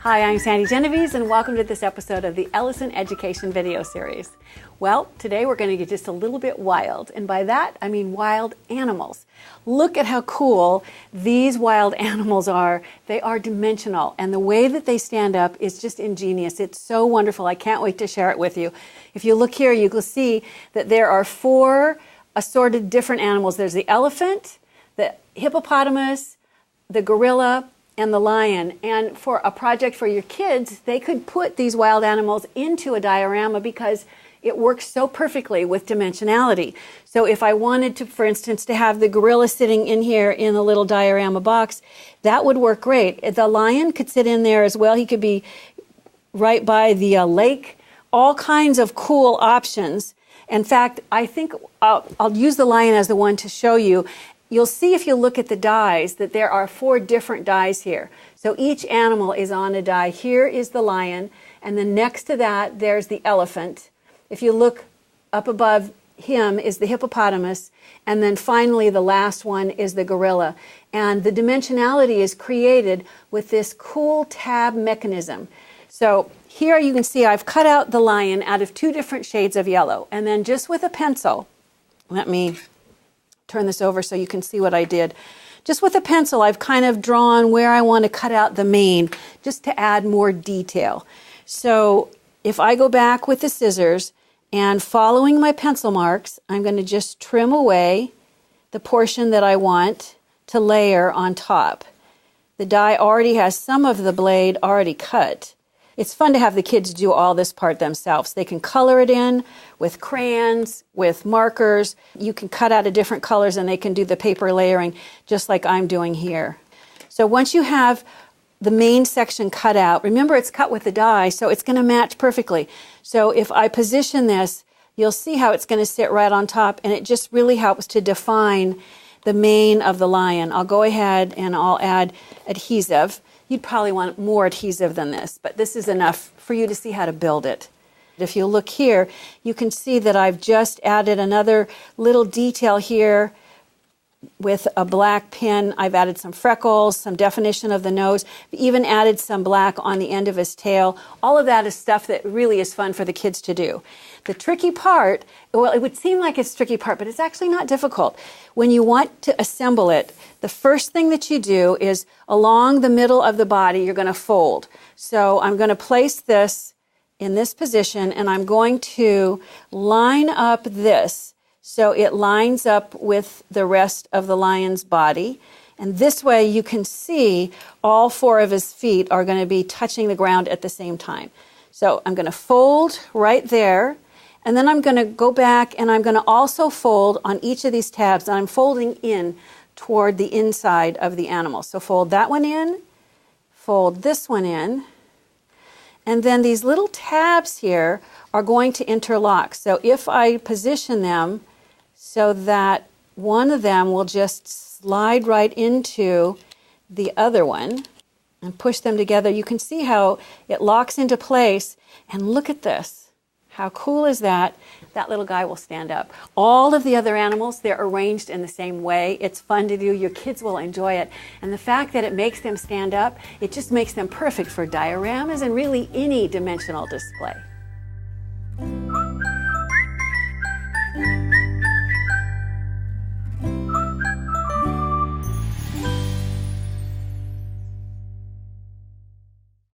Hi, I'm Sandi Genovese and welcome to this episode of the Ellison Education video series. Well, today we're going to get just a little bit wild, and by that I mean wild animals. Look at how cool these wild animals are. They are dimensional, and the way that they stand up is just ingenious. It's so wonderful. I can't wait to share it with you. If you look here, you will see that there are 4 assorted different animals. There's the elephant, the hippopotamus, the gorilla, and the lion. And for a project for your kids, they could put these wild animals into a diorama because it works so perfectly with dimensionality. So if I wanted to, for instance, to have the gorilla sitting in here in a little diorama box, that would work great. The lion could sit in there as well. He could be right by the lake. All kinds of cool options. In fact, I think I'll use the lion as the one to show you. You'll see if you look at the dies that there are 4 different dies here. So each animal is on a die. Here is the lion, and then next to that there's the elephant. If you look up above him is the hippopotamus, and then finally the last one is the gorilla. And the dimensionality is created with this cool tab mechanism. So here you can see I've cut out the lion out of 2 different shades of yellow, and then just with a pencil, let me turn this over so you can see what I did. Just with a pencil, I've kind of drawn where I want to cut out the mane, just to add more detail. So if I go back with the scissors and following my pencil marks, I'm going to just trim away the portion that I want to layer on top. The die already has some of the blade already cut. It's fun to have the kids do all this part themselves. They can color it in with crayons, with markers. You can cut out of different colors and they can do the paper layering just like I'm doing here. So once you have the main section cut out, remember it's cut with the die, so it's going to match perfectly. So if I position this, you'll see how it's going to sit right on top, and it just really helps to define the mane of the lion. I'll go ahead and I'll add adhesive. You'd probably want more adhesive than this, but this is enough for you to see how to build it. If you look here, you can see that I've just added another little detail here with a black pen. I've added some freckles, some definition of the nose, even added some black on the end of his tail. All of that is stuff that really is fun for the kids to do. The tricky part, well, it would seem like it's a tricky part, but it's actually not difficult. When you want to assemble it, the first thing that you do is along the middle of the body, you're going to fold. So I'm going to place this in this position, and I'm going to line up this so it lines up with the rest of the lion's body. And this way you can see all 4 of his feet are going to be touching the ground at the same time. So I'm going to fold right there, and then I'm going to go back and I'm going to also fold on each of these tabs, and I'm folding in toward the inside of the animal. So fold that one in, fold this one in, and then these little tabs here are going to interlock. So if I position them so that one of them will just slide right into the other one and push them together, you can see how it locks into place. And look at this. How cool is that? That little guy will stand up. All of the other animals, they're arranged in the same way. It's fun to do. Your kids will enjoy it. And the fact that it makes them stand up, it just makes them perfect for dioramas and really any dimensional display.